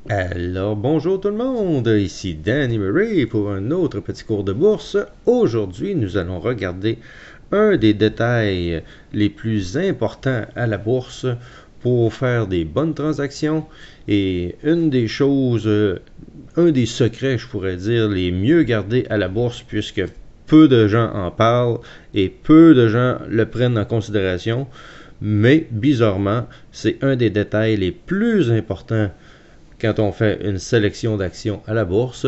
Alors, bonjour tout le monde, ici Danny Murray pour un autre petit cours de bourse. Aujourd'hui, nous allons regarder un des détails les plus importants à la bourse pour faire des bonnes transactions et une des choses, un des secrets, je pourrais dire, les mieux gardés à la bourse puisque peu de gens en parlent et peu de gens le prennent en considération. Mais bizarrement, c'est un des détails les plus importants quand on fait une sélection d'actions à la bourse,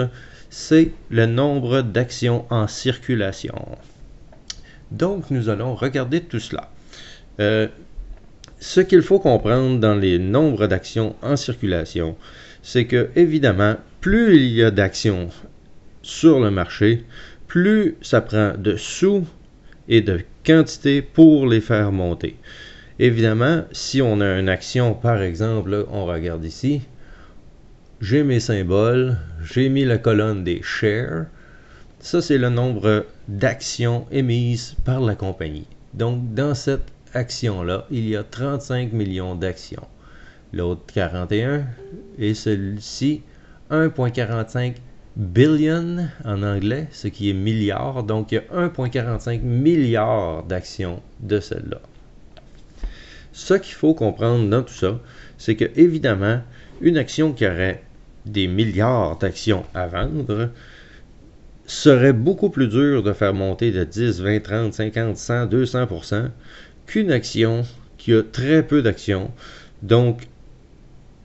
c'est le nombre d'actions en circulation. Donc, nous allons regarder tout cela. Ce qu'il faut comprendre dans les nombres d'actions en circulation, c'est que, évidemment, plus il y a d'actions sur le marché, plus ça prend de sous et de quantité pour les faire monter. Évidemment, si on a une action, par exemple, on regarde ici, j'ai mes symboles, j'ai mis la colonne des shares. Ça, c'est le nombre d'actions émises par la compagnie. Donc, dans cette action-là, il y a 35 millions d'actions. L'autre 41 et celui-ci 1,45 billion en anglais, ce qui est milliard. Donc, il y a 1,45 milliard d'actions de celle-là. Ce qu'il faut comprendre dans tout ça, c'est que, évidemment, une action qui aurait des milliards d'actions à vendre serait beaucoup plus dur de faire monter de 10, 20, 30, 50, 100, 200% qu'une action qui a très peu d'actions. Donc,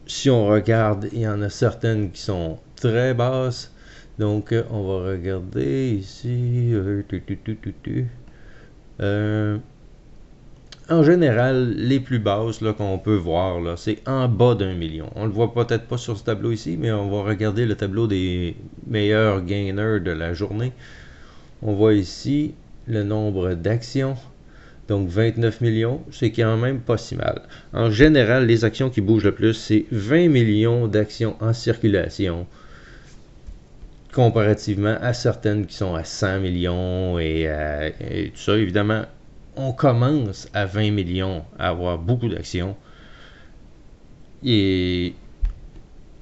si on regarde, il y en a certaines qui sont très basses. Donc, on va regarder ici. En général, les plus basses qu'on peut voir, là, c'est en bas d'1 million. On ne le voit peut-être pas sur ce tableau ici, mais on va regarder le tableau des meilleurs gainers de la journée. On voit ici le nombre d'actions. Donc 29 millions, c'est quand même pas si mal. En général, les actions qui bougent le plus, c'est 20 millions d'actions en circulation, comparativement à certaines qui sont à 100 millions et tout ça. Évidemment, on commence à 20 millions à avoir beaucoup d'actions. Et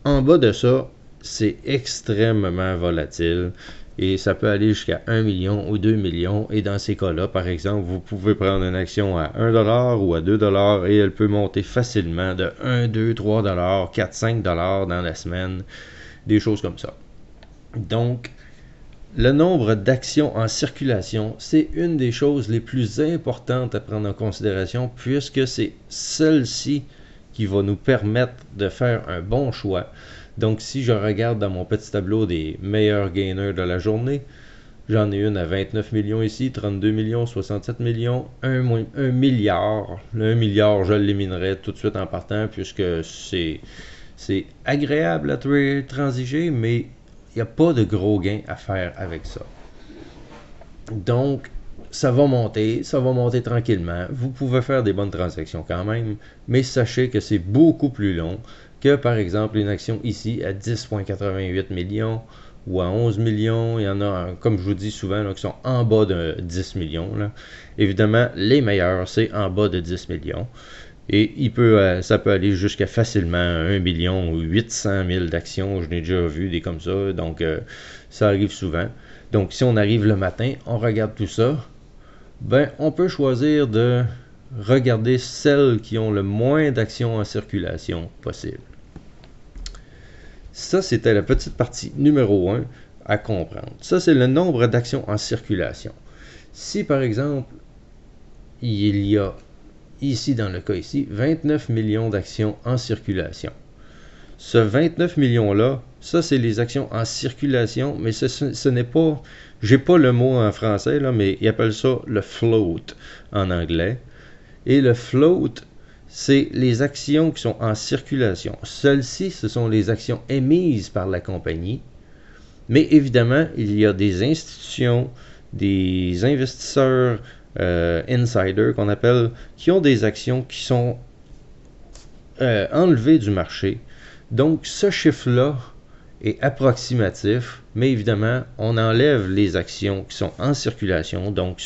en bas de ça, c'est extrêmement volatile. Et ça peut aller jusqu'à 1 million ou 2 millions. Et dans ces cas-là, par exemple, vous pouvez prendre une action à 1 dollar ou à 2 dollars et elle peut monter facilement de 1, 2, 3 dollars, 4, 5 dollars dans la semaine. Des choses comme ça. Donc, le nombre d'actions en circulation, c'est une des choses les plus importantes à prendre en considération puisque c'est celle-ci qui va nous permettre de faire un bon choix. Donc, si je regarde dans mon petit tableau des meilleurs gainers de la journée, j'en ai une à 29 millions ici, 32 millions, 67 millions, 1 milliard. Le 1 milliard, je l'éliminerai tout de suite en partant puisque c'est agréable à transiger, mais il n'y a pas de gros gains à faire avec ça. Donc, ça va monter tranquillement. Vous pouvez faire des bonnes transactions quand même, mais sachez que c'est beaucoup plus long que, par exemple, une action ici à 10,88 millions ou à 11 millions. Il y en a, comme je vous dis souvent, là, qui sont en bas de 10 millions. Là. Évidemment, les meilleurs, c'est en bas de 10 millions. Et ça peut aller jusqu'à facilement 1 million ou 800 000 d'actions. Je n'ai déjà vu des comme ça. Donc, ça arrive souvent. Donc, si on arrive le matin, on regarde tout ça. Ben, on peut choisir de regarder celles qui ont le moins d'actions en circulation possible. Ça, c'était la petite partie numéro 1 à comprendre. Ça, c'est le nombre d'actions en circulation. Si, par exemple, il y a ici, dans le cas ici, 29 millions d'actions en circulation. Ce 29 millions-là, ça, c'est les actions en circulation, mais ce n'est pas... J'ai pas le mot en français, là, mais ils appellent ça le float en anglais. Et le float, c'est les actions qui sont en circulation. Celles-ci, ce sont les actions émises par la compagnie. Mais évidemment, il y a des institutions, des investisseurs insiders qu'on appelle, qui ont des actions qui sont enlevées du marché. Donc, ce chiffre-là est approximatif, mais évidemment, on enlève les actions qui sont en circulation. Donc,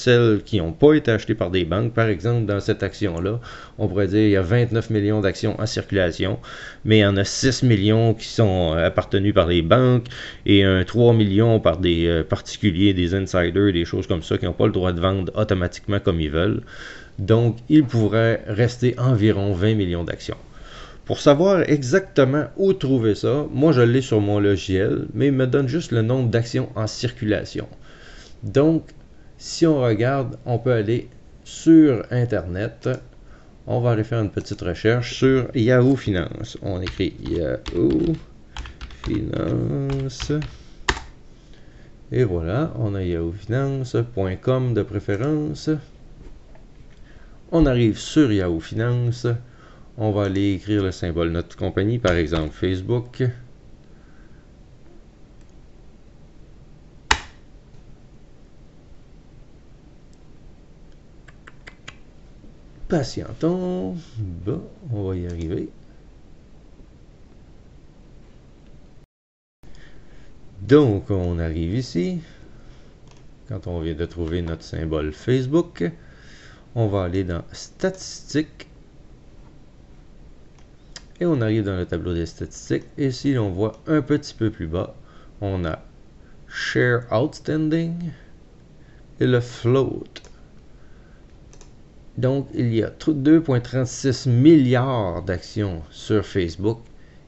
celles qui n'ont pas été achetées par des banques. Par exemple, dans cette action-là, on pourrait dire qu'il y a 29 millions d'actions en circulation, mais il y en a 6 millions qui sont appartenus par les banques et 3 millions par des particuliers, des insiders, des choses comme ça qui n'ont pas le droit de vendre automatiquement comme ils veulent. Donc, il pourrait rester environ 20 millions d'actions. Pour savoir exactement où trouver ça, moi je l'ai sur mon logiciel, mais il me donne juste le nombre d'actions en circulation. Donc, si on regarde, on peut aller sur Internet. On va aller faire une petite recherche sur Yahoo Finance. On écrit Yahoo Finance. Et voilà, on a yahoofinance.com de préférence. On arrive sur Yahoo Finance. On va aller écrire le symbole de notre compagnie, par exemple Facebook. Patientons. Bon, on va y arriver. Donc, on arrive ici. Quand on vient de trouver notre symbole Facebook, on va aller dans Statistiques. Et on arrive dans le tableau des statistiques. Et ici, on voit un petit peu plus bas, on a Share Outstanding et le Float. Donc, il y a 2,36 milliards d'actions sur Facebook.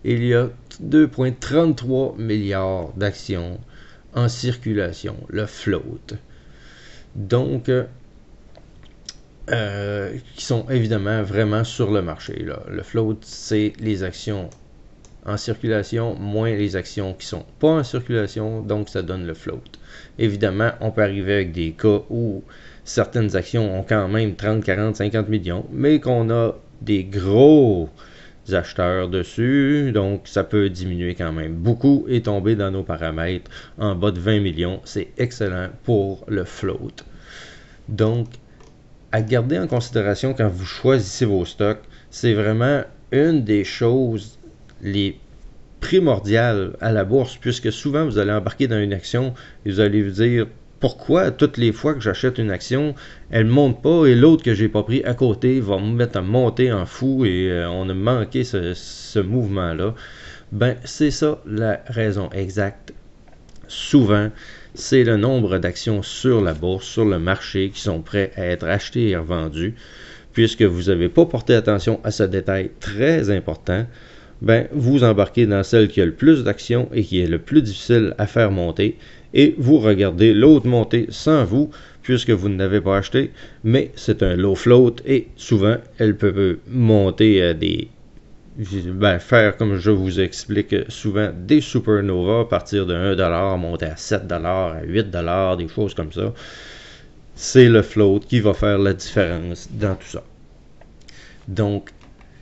Et il y a 2,33 milliards d'actions en circulation, le Float. Donc, qui sont évidemment vraiment sur le marché. Là. Le float, c'est les actions en circulation moins les actions qui sont pas en circulation, donc ça donne le float. Évidemment, on peut arriver avec des cas où certaines actions ont quand même 30, 40, 50 millions, mais qu'on a des gros acheteurs dessus, donc ça peut diminuer quand même beaucoup et tomber dans nos paramètres en bas de 20 millions. C'est excellent pour le float. Donc, à garder en considération quand vous choisissez vos stocks, c'est vraiment une des choses les primordiales à la bourse, puisque souvent vous allez embarquer dans une action et vous allez vous dire pourquoi toutes les fois que j'achète une action, elle ne monte pas et l'autre que j'ai pas pris à côté va me mettre à monter en fou et on a manqué ce mouvement-là. Ben, c'est ça la raison exacte. Souvent, c'est le nombre d'actions sur la bourse, sur le marché, qui sont prêts à être achetées et revendues. Puisque vous n'avez pas porté attention à ce détail très important, ben, vous embarquez dans celle qui a le plus d'actions et qui est le plus difficile à faire monter, et vous regardez l'autre monter sans vous, puisque vous ne l'avez pas acheté, mais c'est un low float, et souvent, elle peut monter à des... faire comme je vous explique souvent des supernovas à partir de 1$, monter à 7$, à 8$, des choses comme ça. C'est le float qui va faire la différence dans tout ça. Donc,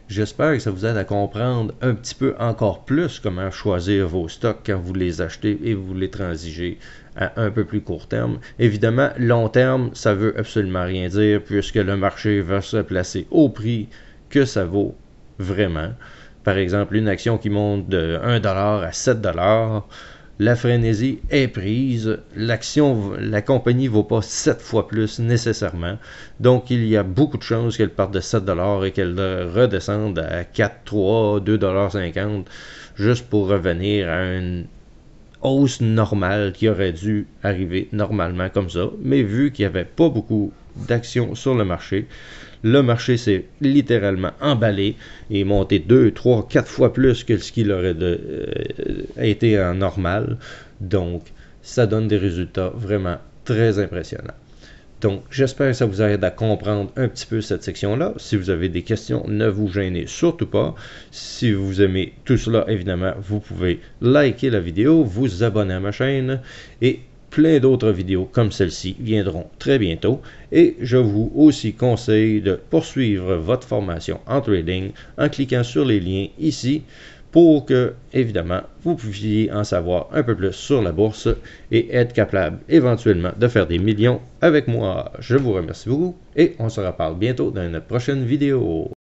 j'espère que ça vous aide à comprendre un petit peu encore plus comment choisir vos stocks quand vous les achetez et vous les transigez à un peu plus court terme. Évidemment, long terme, ça veut absolument rien dire puisque le marché va se placer au prix que ça vaut vraiment. Par exemple, une action qui monte de 1$ à 7$, la frénésie est prise, la compagnie ne vaut pas 7 fois plus nécessairement, donc il y a beaucoup de chances qu'elle parte de 7$ et qu'elle redescende à 4, 3, 2,50$ juste pour revenir à une hausse normale qui aurait dû arriver normalement comme ça, mais vu qu'il n'y avait pas beaucoup d'actions sur le marché s'est littéralement emballé et monté 2, 3, 4 fois plus que ce qu'il aurait été en normal. Donc, ça donne des résultats vraiment très impressionnants. Donc, j'espère que ça vous aide à comprendre un petit peu cette section-là. Si vous avez des questions, ne vous gênez surtout pas. Si vous aimez tout cela, évidemment, vous pouvez liker la vidéo, vous abonner à ma chaîne et plein d'autres vidéos comme celle-ci viendront très bientôt et je vous aussi conseille de poursuivre votre formation en trading en cliquant sur les liens ici pour que, évidemment, vous puissiez en savoir un peu plus sur la bourse et être capable éventuellement de faire des millions avec moi. Je vous remercie beaucoup et on se reparle bientôt dans une prochaine vidéo.